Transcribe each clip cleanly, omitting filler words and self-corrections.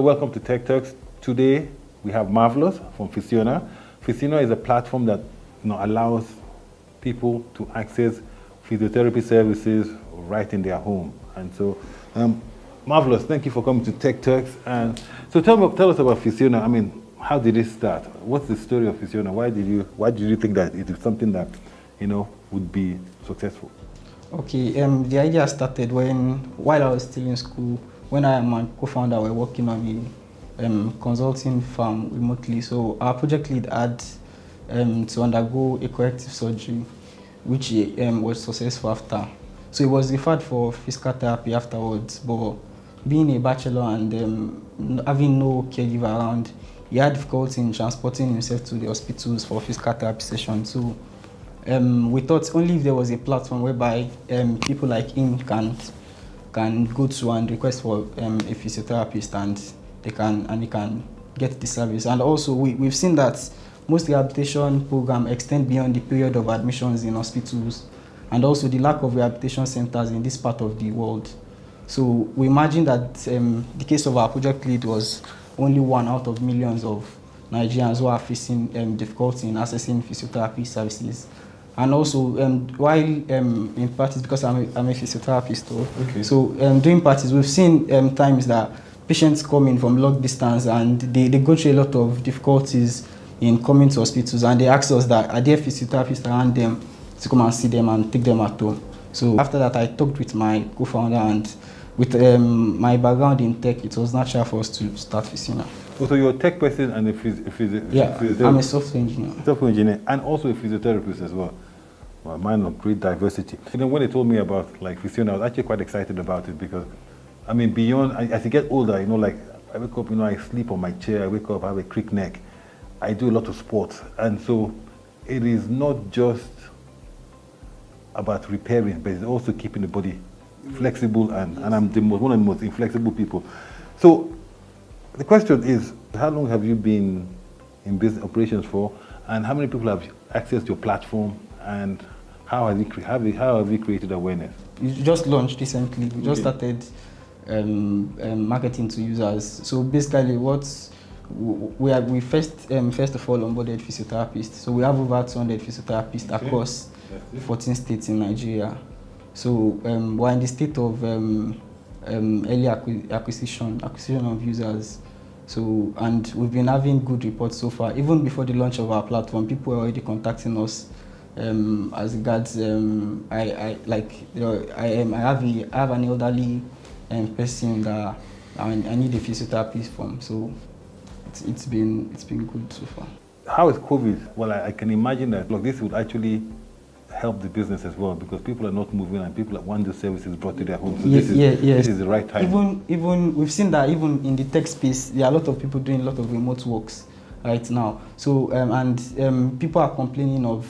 welcome to Techturks. Today we have Marvellous from Physiona. Physiona is a platform that allows people to access physiotherapy services right in their home. And so, Marvellous, thank you for coming to Techturks. And so tell us about Physiona. I mean, how did it start? What's the story of Physiona? Why did you think that it is something that would be successful? Okay, the idea started while I was still in school, when I and my co-founder were working on a consulting firm remotely. So our project lead had to undergo a corrective surgery, which was successful after. So he was referred for physical therapy afterwards, but being a bachelor and having no caregiver around, he had difficulty in transporting himself to the hospitals for physical therapy sessions. So we thought only if there was a platform whereby people like him can go to and request for a physiotherapist, and they can get the service. And also we've seen that most rehabilitation programs extend beyond the period of admissions in hospitals, and also the lack of rehabilitation centers in this part of the world. So we imagine that the case of our project lead was only one out of millions of Nigerians who are facing difficulty in accessing physiotherapy services. And also, while in practice, because I'm a physiotherapist, okay. So during practice, we've seen times that patients come in from long distance and they go through a lot of difficulties in coming to hospitals, and they ask us that are there physiotherapists around them to come and see them and take them at home. So after that, I talked with my co-founder, and with my background in tech, it was natural for us to start Physiona. So you're a tech person and a physiotherapist? Yeah, I'm a software engineer. Software engineer, and also a physiotherapist as well. Well, man of great diversity. And then when they told me about Physiona, I was actually quite excited about it, because, I mean, beyond, as you get older, I wake up, I sleep on my chair, I wake up, I have a crick neck. I do a lot of sports. And so it is not just about repairing, but it's also keeping the body flexible, and I'm one of the most inflexible people. So the question is, how long have you been in business operations for, and how many people have accessed your platform, and how have you created awareness? We just launched recently. We just started marketing to users. So basically, we first of all onboarded physiotherapists. So we have over 200 physiotherapists across 14 states in Nigeria. So we're in the state of early acquisition of users. So, and we've been having good reports so far. Even before the launch of our platform, people were already contacting us as regards I have an elderly person that I need a physiotherapist from. So it's been good so far. How is COVID? Well, I can imagine that this would actually help the business as well, because people are not moving and people want the services brought to their homes. So this is the right time. Even we've seen that even in the tech space, there are a lot of people doing a lot of remote works right now. So people are complaining of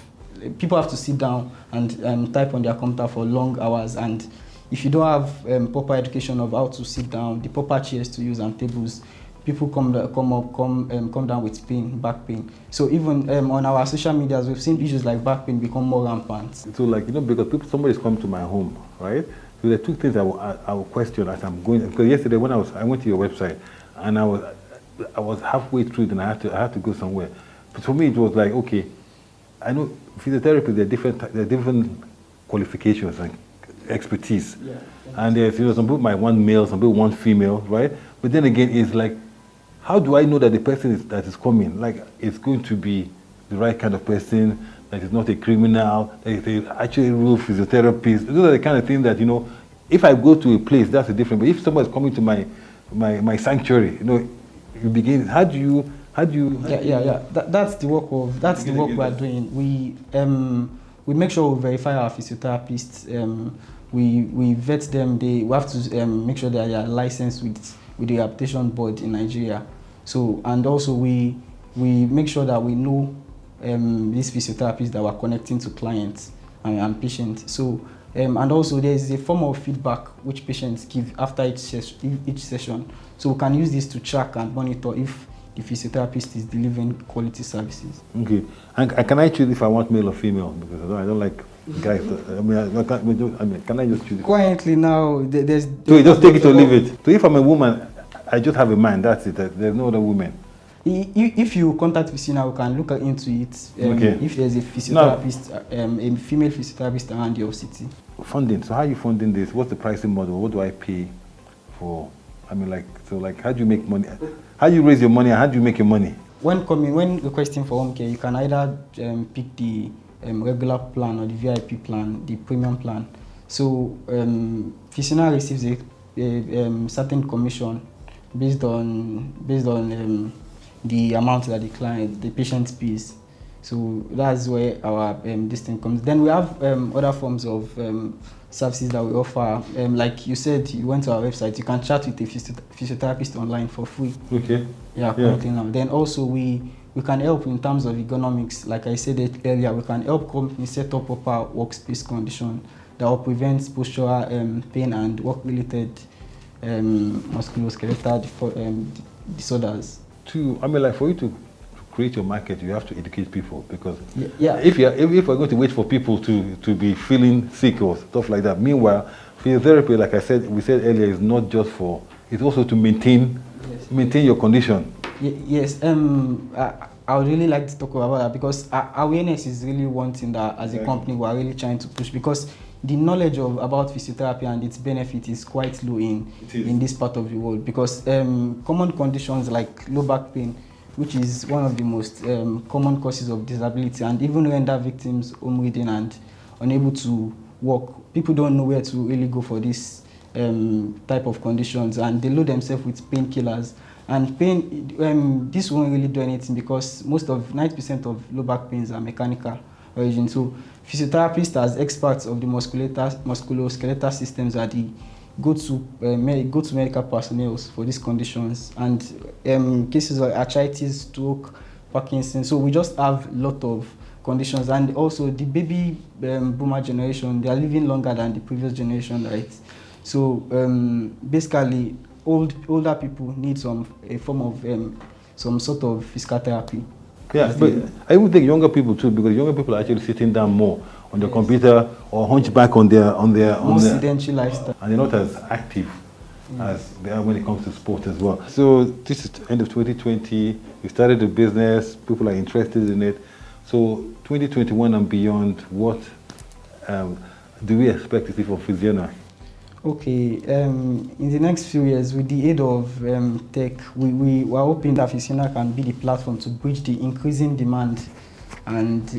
people have to sit down and type on their computer for long hours, and if you don't have proper education of how to sit down, the proper chairs to use and tables, people come down with back pain. So even on our social medias, we've seen issues like back pain become more rampant. So because somebody's come to my home, right? So there are two things I will question as I'm going. Because yesterday when I went to your website, and I was halfway through it, and I had to go somewhere. But for me, it was like, okay, I know physiotherapy, there are different qualifications and expertise. Yeah. And there's some people might want male, some people want female, right? But then again, it's like, how do I know that the person that is coming, it's going to be the right kind of person, that is not a criminal, that is actually a real physiotherapist? Those are the kind of things that, if I go to a place, that's a different. But if somebody's coming to my sanctuary, you begin. How do you? That's the work we are doing. We make sure we verify our physiotherapists. We vet them. We have to make sure that they are licensed with the rehabilitation board in Nigeria. So, and also we make sure that we know these physiotherapists that we're connecting to clients and patients. So, and also there is a form of feedback which patients give after each session. So we can use this to track and monitor if the physiotherapist is delivering quality services. Okay. And can I choose if I want male or female? Because I don't like guys. Can I just choose? Currently now, there's... So you just take it or leave it. So if I'm a woman, I just have a man. That's it. There's no other women. If you contact Physiona, we can look into it. Okay. If there's a physiotherapist, a female physiotherapist around your city. Funding. So how are you funding this? What's the pricing model? What do I pay for? I mean, how do you make money? How do you raise your money? And how do you make your money? When requesting for home care, you can either pick the regular plan or the VIP plan, the premium plan. So Physiona receives a certain commission based on the amount that the patient pays. So that's where our this thing comes. Then we have other forms of services that we offer. Like you said, you went to our website. You can chat with a physiotherapist online for free. Okay. Yeah, currently now. Then also we can help in terms of ergonomics. Like I said earlier, we can help companies set up proper workspace condition that will prevent postural pain and work-related musculoskeletal disorders. For you to create your market, you have to educate people, because Yeah. if we're going to wait for people to be feeling sick or stuff like that, meanwhile, physiotherapy, like we said earlier, is not just for, it's also to maintain your condition. Yes, I would really like to talk about that, because awareness is really one thing that as a company we are really trying to push, because the knowledge about physiotherapy and its benefit is quite low in this part of the world, because common conditions like low back pain, which is one of the most common causes of disability and even render victims home-ridden and unable to walk. People don't know where to really go for this type of conditions, and they load themselves with painkillers. And pain, this won't really do anything, because 90% of low back pains are mechanical origin. So physiotherapists, as experts of the musculoskeletal systems, are the go-to medical personnel for these conditions, and cases like arthritis, stroke, Parkinson. So we just have a lot of conditions, and also the baby boomer generation, they are living longer than the previous generation, right? So basically, older people need a form of some sort of physical therapy. Yeah, but I would think younger people too, because younger people are actually sitting down more on the computer or hunchback on their sedentary lifestyle, and they're not as active as they are when it comes to sport as well. So this is the end of 2020. You started the business. People are interested in it. So 2021 and beyond, what do we expect to see from Physiona? Okay, in the next few years, with the aid of tech, we are hoping that Physiona can be the platform to bridge the increasing demand and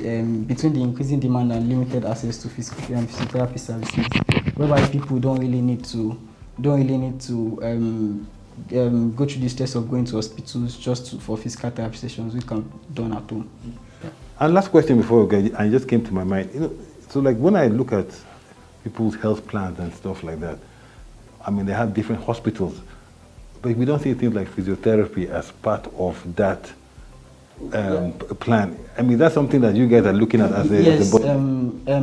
between the increasing demand and limited access to physiotherapy services, whereby people don't really need to go through the steps of going to hospitals for physical therapy sessions, which can be done at home. Yeah. And last question before we go, and it just came to my mind. So like when I look at people's health plans and stuff like that, I mean, they have different hospitals, but we don't see things like physiotherapy as part of that plan. I mean, that's something that you guys are looking at as a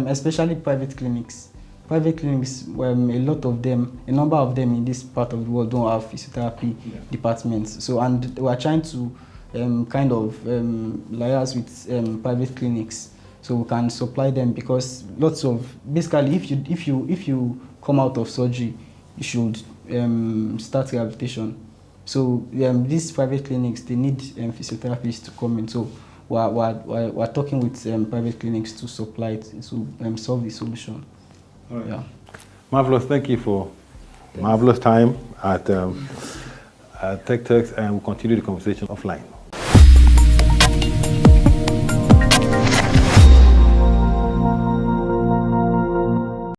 especially private clinics. Private clinics, a number of them in this part of the world don't have physiotherapy departments. So, and we are trying to liaise with private clinics, so we can supply them, because basically if you come out of surgery, you should start rehabilitation. So these private clinics, they need physiotherapists to come in. So we're talking with private clinics to supply it, to solve the solution. All right. Yeah. Marvellous, thank you for marvelous time at Techturks, and we'll continue the conversation offline.